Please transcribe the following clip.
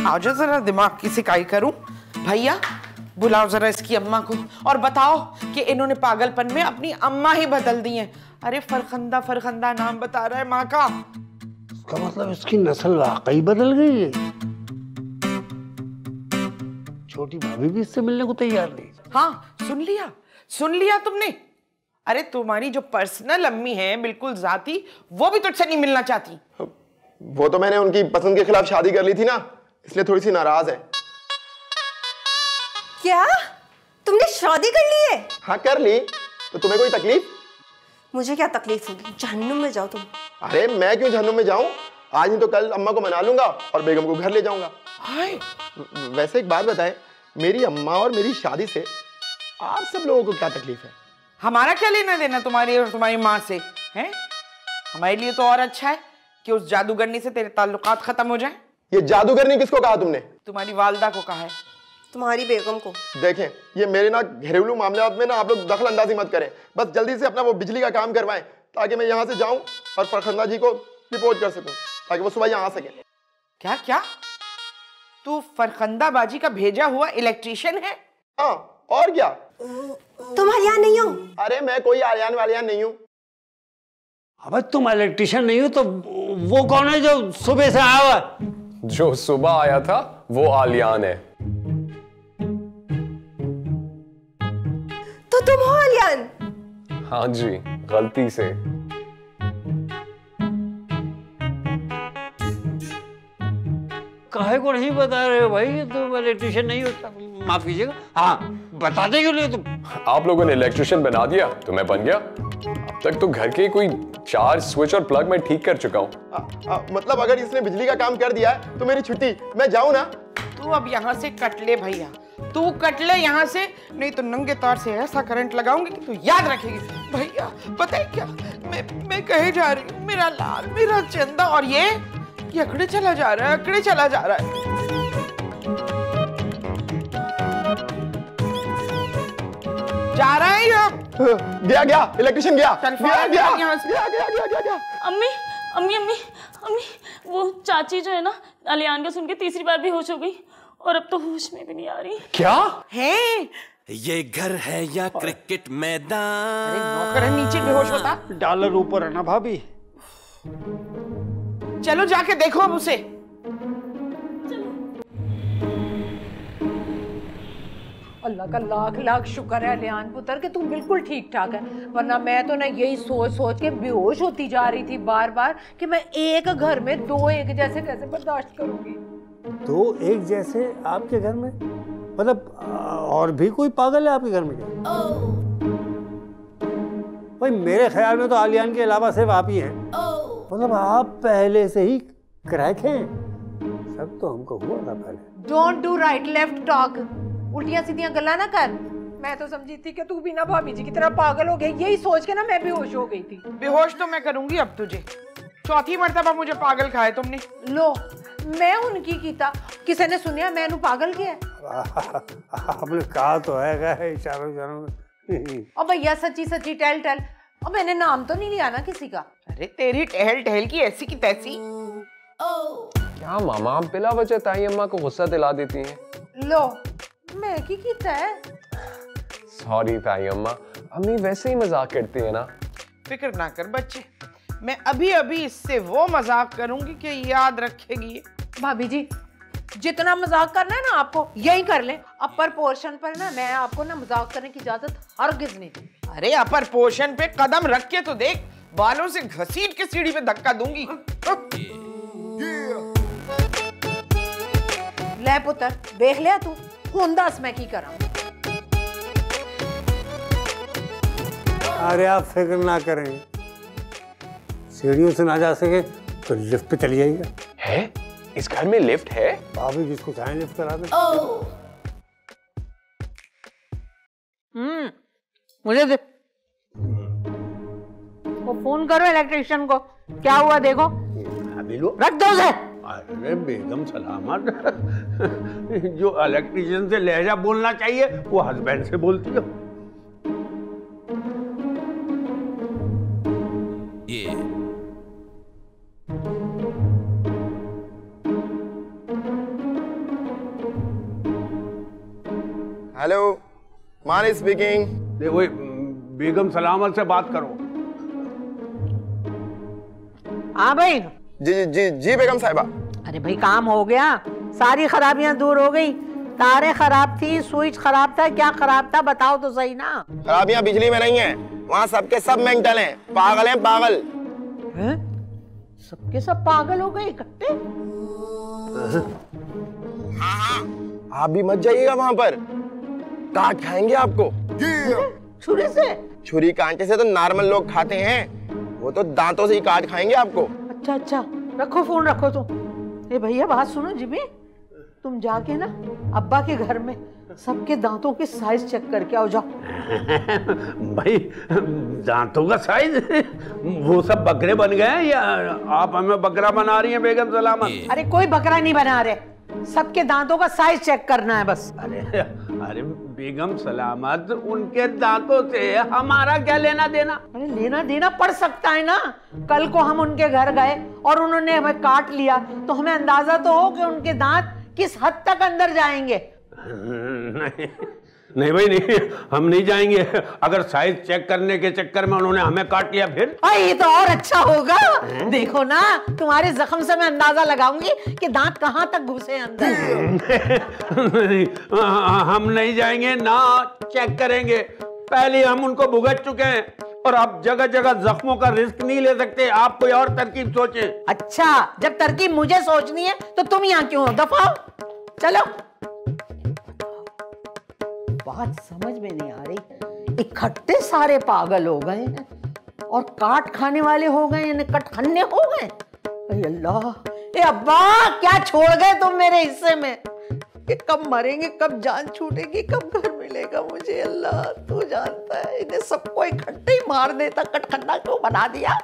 आज जरा दिमाग की सिकाई करूं। भैया बुलाओ जरा इसकी अम्मा को और बताओ कि इन्होंने पागलपन में अपनी अम्मा ही बदल दी है। अरे फरखंदा फरखंदा नाम बता रहा है माँ का। इसका मतलब इसकी नस्ल वाकई बदल गई है। छोटी भाभी भी इससे मिलने को तैयार नहीं। हाँ सुन लिया तुमने। अरे तुम्हारी जो पर्सनल अम्मी है बिल्कुल जाती, वो भी तुझसे नहीं मिलना चाहती। वो तो मैंने उनकी पसंद के खिलाफ शादी कर ली थी ना, इसलिए थोड़ी सी नाराज है। क्या तुमने शादी कर ली है? हाँ कर ली। तो तुम्हें कोई तकलीफ? मुझे क्या तकलीफ होगी, जहन्नुम में जाओ तुम। अरे मैं क्यों जहन्नुम में जाऊं? आज नहीं तो कल अम्मा को मना लूंगा और बेगम को घर ले जाऊंगा। हाय वैसे एक बात बताएं, मेरी अम्मा और मेरी शादी से आप सब लोगों को क्या तकलीफ है? हमारा क्या लेना देना तुम्हारी और तुम्हारी माँ से हैं? हमारे लिए तो और अच्छा है कि उस जादूगरनी से तेरे ताल्लुकात खत्म हो जाए। ये जादूगरनी किसको कहा तुमने? तुम्हारी वालदा को कहा है। तुम्हारी बेगम को। देखें ये मेरे ना घरेलू मामलात में ना आप लोग दखल अंदाजी मत करें। बस जल्दी से अपना वो बिजली का काम करवाएं ताकि मैं यहाँ से जाऊं और फरखंदा जी को रिपोर्ट कर सकूं ताकि वो सुबह यहाँ आ सके। क्या क्या तू फरखंदा बाजी का भेजा हुआ इलेक्ट्रिशियन है? हाँ और क्या? तुम आलियान नहीं हो? अरे मैं कोई आलियान वालियान नहीं हूँ। अब तुम इलेक्ट्रिशियन नहीं हो तो वो कौन है जो सुबह से आया हुआ? जो सुबह आया था वो आलियान है। तो तुम हो आलियान? हाँ जी, गलती से। काहे को नहीं बता रहे हो भाई? तुम इलेक्ट्रिशियन नहीं हो? माफ कीजिएगा। हाँ बताते क्यों नहीं तुम? आप लोगों ने इलेक्ट्रिशियन बना दिया तो मैं बन गया। अब तक तो घर के कोई 4 स्विच और प्लग मैं ठीक कर चुका हूँ। मतलब अगर इसने बिजली का काम कर दिया है तो मेरी छुट्टी, मैं जाऊँ ना? तू अब यहाँ से कट ले भैया, तू कट ले यहाँ से, नहीं तो नंगे तार से ऐसा करंट लगाऊंगी कि तू याद रखेगी। भैया पता है क्या, मैं कहे जा रही हूँ, मेरा लाल मेरा चंदा, और ये अकड़े चला जा रहा है, अकड़े चला जा रहा है। जा रहा है ये। गया इलेक्ट्रिशियन गया। गया। अम्मी वो चाची जो है ना, अलियान का सुन के तीसरी बार भी होश हो गई और अब तो होश में भी नहीं आ रही। क्या है ये? घर है या क्रिकेट मैदान? अरे नौकर है नीचे बेहोश होता। डॉलर ऊपर है ना भाभी। चलो जाके देखो अब उसे। अल्लाह का लाख लाख शुक्र है अलियान पुत्र कि तू बिल्कुल ठीक ठाक है, वरना मैं तो ना यही सोच सोच के बेहोश होती जा रही थी बार बार कि मैं एक घर में 2 एक जैसे कैसे बर्दाश्त करूंगी। 2 एक जैसे आपके घर में? मतलब और भी कोई पागल है आपके घर में क्या? भाई मेरे ख्याल में तो आलियान के अलावा सिर्फ आप ही हैं। मतलब आप पहले से ही क्रैक हैं। सब तो हमको हुआ था पहले। Don't do right left talk, उल्टियां सीधियां गल्ला ना कर। मैं तो समझी थी कि तू भी ना भाभी जी की तरह पागल हो गई, यही सोच के ना मैं बेहोश हो गई थी। बेहोश तो मैं करूंगी अब तुझे, चौथी मर्तबा मुझे पागल खाए तुमने। लो मैं उनकी कीता, किसी ने सुनिया मैं पागल किया? आपने कहा तो है इशारों में। अब भैया सच्ची सच्ची टेल अब मैंने नाम तो नहीं लिया ना किसी का? अरे तेरी टहल टहल की ऐसी की तैसी। क्या मामा आप बिला वजह ताई अम्मा को गुस्सा दिला देती हैं। लो मैं की कीता है? सॉरी ताई अम्मा, अम्मी वैसे ही मजाक करती है ना। फिक्र ना कर बच्चे, मैं अभी अभी इससे वो मजाक करूंगी कि याद रखेगी। भाभी जी जितना मजाक करना है ना आपको यही कर लें, अपर पोर्शन पर ना मैं आपको ना मजाक करने की इजाजत हरगिज नहीं दी। अरे अपर पोर्शन पे कदम रख के तो देख, बालों से घसीट के सीढ़ी पे धक्का दूंगी। ले पुत्र देख लिया तू, हुन दस मैं की करा। अरे आप फिक्र ना करें, सीढ़ियों से ना जा सके तो लिफ्ट पे चली जाएगा। है? इस घर में लिफ्ट है? भाभी जिसको चाहे लिफ्ट करा दे। मुझे दे वो फोन करो इलेक्ट्रिशियन को, क्या हुआ देखो। अभी लो रख दो उसे। अरे बेगम सलामत। जो इलेक्ट्रिशियन से लहजा बोलना चाहिए वो हस्बैंड से बोलती हो। हेलो, मान स्पीकिंग। देखो बेगम सलामत से बात करो। हाँ भाई। जी जी जी जी बेगम साहिबा। अरे भाई काम हो गया, सारी खराबियां दूर हो गई। तारे खराब थी, स्विच खराब था, क्या खराब था बताओ तो सही ना। खराबियां बिजली में नहीं है, वहाँ सबके सब मेंटल हैं, पागल हैं पागल। हैं? सबके सब पागल हो गए इकट्ठे। आप भी मत जाइएगा वहाँ पर, काट खाएंगे आपको। छुरी से? छुरी कांटे से तो नॉर्मल लोग खाते हैं, वो तो दांतों से ही काट खाएंगे आपको। अच्छा अच्छा, रखो फोन रखो तुम। ए भैया बात सुनो जिमी, तुम जाके ना अब्बा के घर में सबके दांतों के साइज चेक करके आओ, जाओ। भाई दांतों का साइज वो सब बकरे बन गए या आप हमें बकरा बना रही हैं बेगम सलामत? अरे कोई बकरा नहीं बना रहे, सबके दांतों का साइज चेक करना है बस। अरे बेगम सलामत, उनके दांतों से हमारा क्या लेना देना? अरे लेना देना पड़ सकता है ना। कल को हम उनके घर गए और उन्होंने हमें काट लिया तो हमें अंदाजा तो हो कि उनके दांत किस हद तक अंदर जाएंगे। नहीं भाई नहीं, हम नहीं जाएंगे। अगर साइज चेक करने के चक्कर में उन्होंने हमें काट लिया फिर? ये तो और अच्छा होगा। देखो ना, तुम्हारे जख्म से मैं अंदाजा लगाऊंगी कि दांत कहां तक घुसे अंदर। नहीं, हम नहीं जाएंगे ना, चेक करेंगे। पहले हम उनको भुगत चुके हैं और अब जगह जगह जख्मों का रिस्क नहीं ले सकते। आप कोई और तरकीब सोचें। अच्छा, जब तरकीब मुझे सोचनी है तो तुम यहाँ क्यों हो? दफाओ, चलो। बात समझ में नहीं आ रही, इकट्ठे सारे पागल हो गए हैं और काट खाने वाले हो गए, यानी कटखन्ने हो गए। अरे अल्लाह, ए अब्बा क्या छोड़ गए तुम मेरे हिस्से में? ये कब मरेंगे, कब जान छूटेगी, कब घर मिलेगा मुझे? अल्लाह तू जानता है, इन्हें सबको इकट्ठे ही मार देता, कटखन्ना क्यों बना दिया?